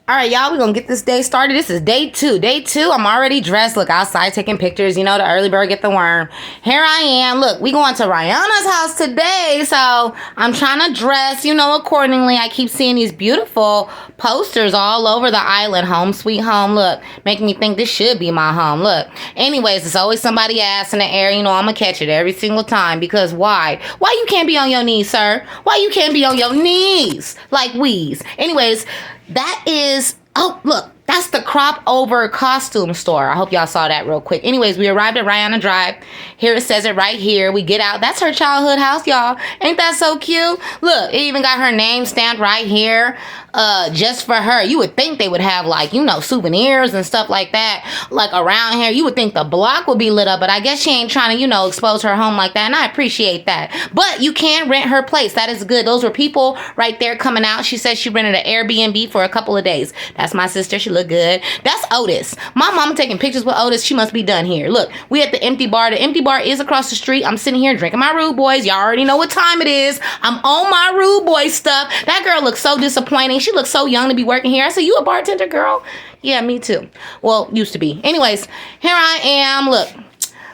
All right, y'all, we're going to get this day started. This is day two. Day two, I'm already dressed. Look, outside taking pictures. You know, the early bird get the worm. Here I am. Look, we going to Rihanna's house today. So I'm trying to dress, you know, accordingly. I keep seeing these beautiful posters all over the island. Home sweet home. Look, making me think this should be my home. Look. Anyways, it's always somebody ass in the air. You know, I'm going to catch it every single time. Because why? Why you can't be on your knees, sir? Why you can't be on your knees? Like Weeze. Anyways, that is... Oh, look, that's the crop over costume store. I hope y'all saw that real quick. Anyways, we arrived at Rihanna Drive. Here it says it right here. We get out. That's her childhood house, y'all. Ain't that so cute? Look, it even got her name stamped right here. Just for her. You would think they would have, like, you know, souvenirs and stuff like that, like around here. You would think the block would be lit up, but I guess she ain't trying to, you know, expose her home like that, and I appreciate that. But you can rent her place. That is good. Those were people right there coming out. She said she rented an Airbnb for a couple of days. That's my sister. She look good. That's Otis. My mama taking pictures with Otis. She must be done here. Look, we at the empty bar. The empty bar is across the street. I'm sitting here drinking my Rude Boys. Y'all already know what time it is. I'm on my Rude Boy stuff. That girl looks so disappointing. She looks so young to be working here. I said, you a bartender, girl? Yeah, me too. Well, used to be. Anyways, here I am. Look,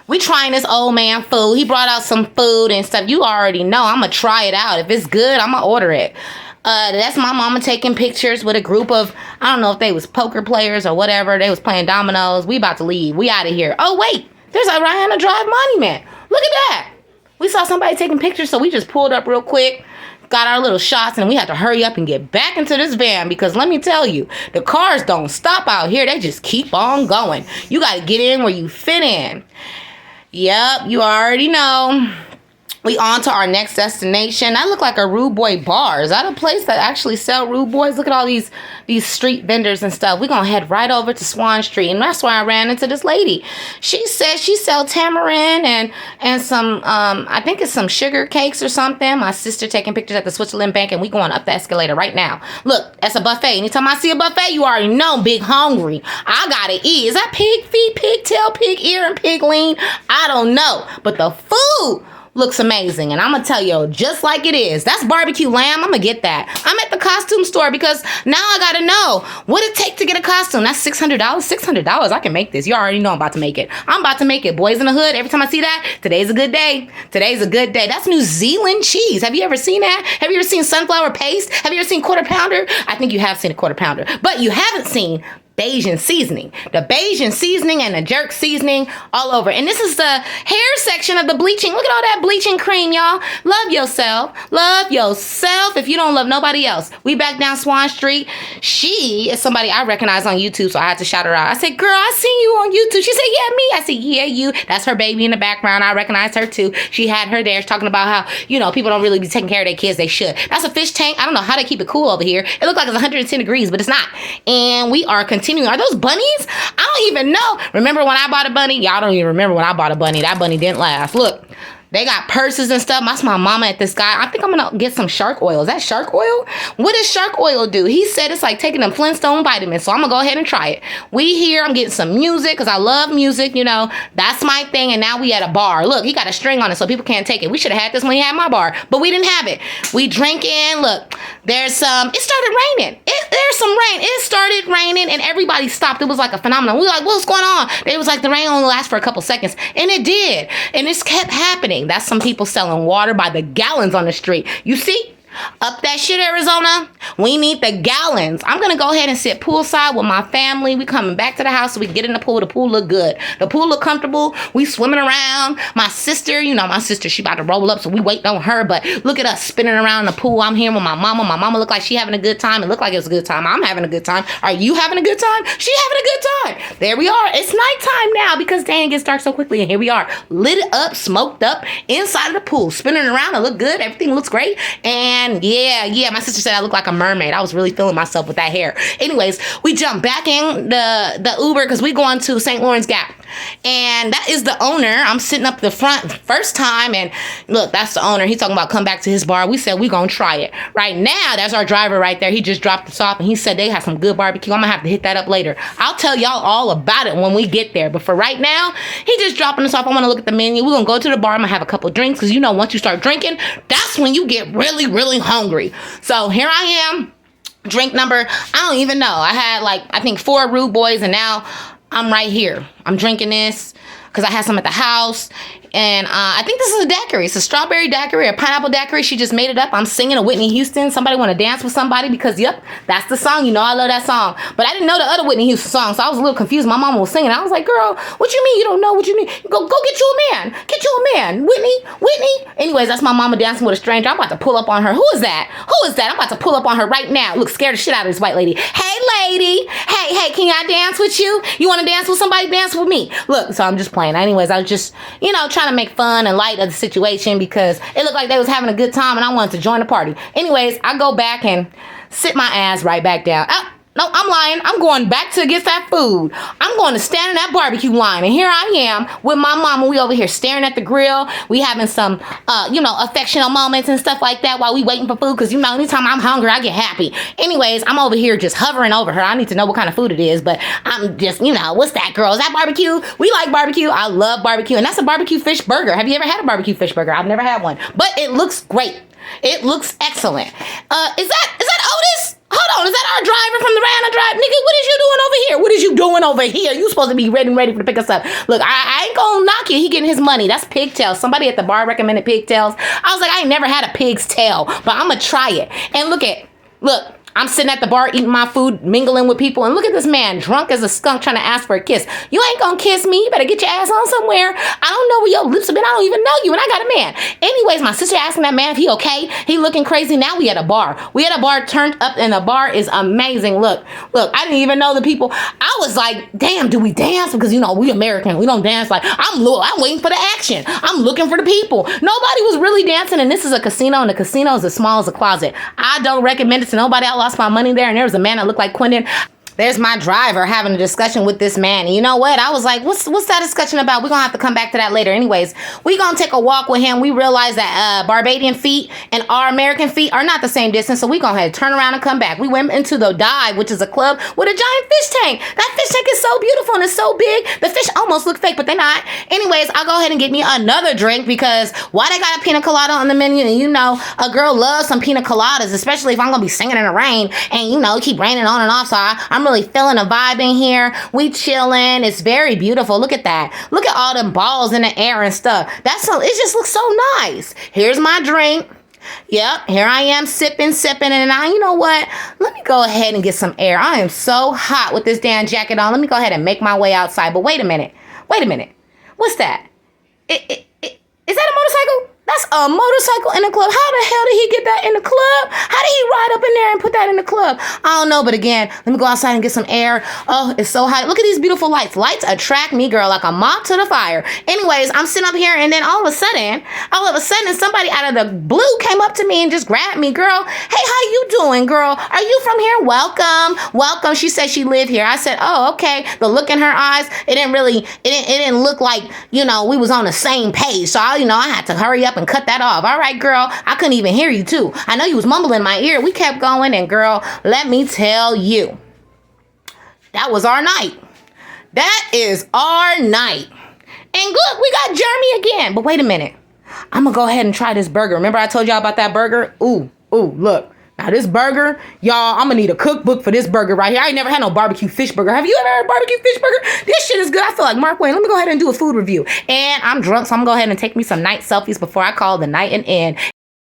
we trying this old man food. He brought out some food and stuff. You already know. I'm going to try it out. If it's good, I'm going to order it. That's my mama taking pictures with a group of, I don't know if they was poker players or whatever. They was playing dominoes. We about to leave. We out of here. Oh, wait. There's a Rihanna Drive monument. Look at that. We saw somebody taking pictures, so we just pulled up real quick. Got our little shots, and we had to hurry up and get back into this van because let me tell you, the cars don't stop out here. They just keep on going. You got to get in where you fit in. Yep, you already know. We on to our next destination. That look like a Rude Boy bar. Is that a place that actually sell Rude Boys? Look at all these street vendors and stuff. We're going to head right over to Swan Street. And that's where I ran into this lady. She said she sell tamarind and some, I think it's some sugar cakes or something. My sister taking pictures at the Switzerland Bank, and we going up the escalator right now. Look, that's a buffet. Anytime I see a buffet, you already know I'm big hungry. I got to eat. Is that pig feet, pig tail, pig ear, and pig lean? I don't know. But the food looks amazing, and I'm gonna tell you just like it is. That's barbecue lamb. I'm gonna get that. I'm at the costume store because now I gotta know what it take to get a costume. That's $600. $600. I can make this. You already know I'm about to make it. I'm about to make it. Boys in the Hood. Every time I see that, today's a good day. Today's a good day. That's New Zealand cheese. Have you ever seen that? Have you ever seen sunflower paste? Have you ever seen quarter pounder? I think you have seen a quarter pounder, but you haven't seen Bayesian seasoning. The Bayesian seasoning and the jerk seasoning all over. And this is the hair section of the bleaching. Look at all that bleaching cream, y'all. Love yourself. Love yourself if you don't love nobody else. We back down Swan Street. She is somebody I recognize on YouTube, so I had to shout her out. I said, girl, I seen you on YouTube. She said, yeah, me. I said, yeah, you. That's her baby in the background. I recognize her too. She had her there talking about how, you know, people don't really be taking care of their kids. They should. That's a fish tank. I don't know how they keep it cool over here. It looks like it's 110 degrees, but it's not. And we are continuing. Are those bunnies? I don't even know. Remember when I bought a bunny? Y'all don't even remember when I bought a bunny. That bunny didn't last. Look. They got purses and stuff. That's my mama at this guy. I think I'm going to get some shark oil. Is that shark oil? What does shark oil do? He said it's like taking them Flintstone vitamins. So I'm going to go ahead and try it. We here. I'm getting some music because I love music. You know, that's my thing. And now we at a bar. Look, he got a string on it so people can't take it. We should have had this when he had my bar. But we didn't have it. We drinking. Look, there's some. It started raining. There's some rain. It started raining and everybody stopped. It was like a phenomenon. We were like, what's going on? It was like the rain only lasts for a couple seconds. And it did. And this kept happening. That's some people selling water by the gallons on the street. You see? Up that shit, Arizona. We need the gallons. I'm going to go ahead and sit poolside with my family. We coming back to the house so we can get in the pool. The pool look good. The pool look comfortable. We swimming around. My sister, you know, she about to roll up, so we waiting on her. But look at us spinning around in the pool. I'm here with my mama. My mama look like she having a good time. It looked like it was a good time. I'm having a good time. Are you having a good time? She having a good time. There we are. It's nighttime now because dang, it gets dark so quickly. And here we are, lit up, smoked up, inside of the pool, spinning around. It look good. Everything looks great. And yeah, my sister said I look like a mermaid. I was really feeling myself with that hair. Anyways, we jumped back in the Uber because we going to St. Lawrence Gap. And that is the owner. I'm sitting up the front first time, and look, that's the owner. He's talking about come back to his bar. We said we gonna try it. Right now, that's our driver right there. He just dropped us off, and he said they have some good barbecue. I'm gonna have to hit that up later. I'll tell y'all all about it when we get there. But for right now, he just dropping us off. I want to look at the menu. We're gonna go to the bar. I'm gonna have a couple drinks because you know once you start drinking, that's when you get really, really hungry. So here I am. Drink number, I don't even know. I had like, I think 4 rude boys, and now I'm right here. I'm drinking this because I had some at the house. And I think this is a daiquiri. It's a strawberry daiquiri, a pineapple daiquiri. She just made it up. I'm singing a Whitney Houston. Somebody want to dance with somebody? Because, yep, that's the song. You know I love that song. But I didn't know the other Whitney Houston song, so I was a little confused. My mama was singing. I was like, girl, what you mean you don't know what you need? Go get you a man. Get you a man. Whitney. Anyways, that's my mama dancing with a stranger. I'm about to pull up on her. Who is that? I'm about to pull up on her right now. Look, scared the shit out of this white lady. Hey, lady. Hey, can I dance with you? You want to dance with somebody? Dance with me. Look, so I'm just playing. Anyways, I was just, trying to make fun and light of the situation because it looked like they was having a good time and I wanted to join the party. Anyways, I go back and sit my ass right back down. No, I'm lying. I'm going back to get that food. I'm going to stand in that barbecue line. And here I am with my mama. We over here staring at the grill. We having some, affectionate moments and stuff like that while we waiting for food. Because, anytime I'm hungry, I get happy. Anyways, I'm over here just hovering over her. I need to know what kind of food it is. But I'm just, what's that, girl? Is that barbecue? We like barbecue. I love barbecue. And that's a barbecue fish burger. Have you ever had a barbecue fish burger? I've never had one. But it looks great. It looks excellent. Is that Otis? Hold on, is that our driver from the Rana Drive? Nigga, what is you doing over here? What is you doing over here? You supposed to be ready to pick us up. Look, I ain't gonna knock you. He getting his money. That's pigtails. Somebody at the bar recommended pigtails. I was like, I ain't never had a pig's tail, but I'm gonna try it. And look, I'm sitting at the bar eating my food, mingling with people, and look at this man, drunk as a skunk, trying to ask for a kiss. You ain't gonna kiss me. You better get your ass on somewhere. I don't know where your lips have been. I don't even know you, and I got a man. Anyways, my sister asking that man if he okay. He looking crazy. Now we at a bar. We at a bar turned up, and the bar is amazing. Look, I didn't even know the people. I was like, damn, do we dance? Because, we American. We don't dance. Like, I'm waiting for the action. I'm looking for the people. Nobody was really dancing, and this is a casino, and the casino is as small as a closet. I don't recommend it to nobody. I lost my money there, and there was a man that looked like Quentin. There's my driver having a discussion with this man. And you know what? I was like, what's that discussion about? We're going to have to come back to that later. Anyways, we're going to take a walk with him. We realized that Barbadian feet and our American feet are not the same distance. So we're going to have to turn around and come back. We went into the Dive, which is a club with a giant fish tank. That fish tank is so beautiful and it's so big. The fish almost look fake, but they're not. Anyways, I'll go ahead and get me another drink because why they got a pina colada on the menu? And a girl loves some pina coladas, especially if I'm going to be singing in the rain and, keep raining on and off. So I'm really feeling a vibe in here. We chilling. It's very beautiful. Look at that. Look at all them balls in the air and stuff. It just looks so nice. Here's my drink. Yep, here I am sipping, and now, you know what? Let me go ahead and get some air. I am so hot with this damn jacket on. Let me go ahead and make my way outside. But wait a minute. What's that? Is that a motorcycle? That's a motorcycle in the club. How the hell did he get that in the club? How did he ride up in there and put that in the club? I don't know, but again, let me go outside and get some air. Oh, it's so hot. Look at these beautiful lights. Lights attract me, girl, like a moth to the fire. Anyways, I'm sitting up here, and then all of a sudden, somebody out of the blue came up to me and just grabbed me. Girl, hey, how you doing, girl? Are you from here? Welcome. She said she lived here. I said, oh, okay. The look in her eyes, it didn't look like, we was on the same page. So, I had to hurry up and cut that off. All right, girl, I couldn't even hear you too. I know you was mumbling in my ear. We kept going, and girl, let me tell you, that was our night. That is our night. And look, we got Jeremy again. But wait a minute. I'm gonna go ahead and try this burger. Remember I told y'all about that burger? Ooh, look. Now this burger, y'all, I'm gonna need a cookbook for this burger right here. I ain't never had no barbecue fish burger. Have you ever had a barbecue fish burger? This shit is good. I feel like Mark Wayne. Let me go ahead and do a food review. And I'm drunk, so I'm gonna go ahead and take me some night selfies before I call the night an end.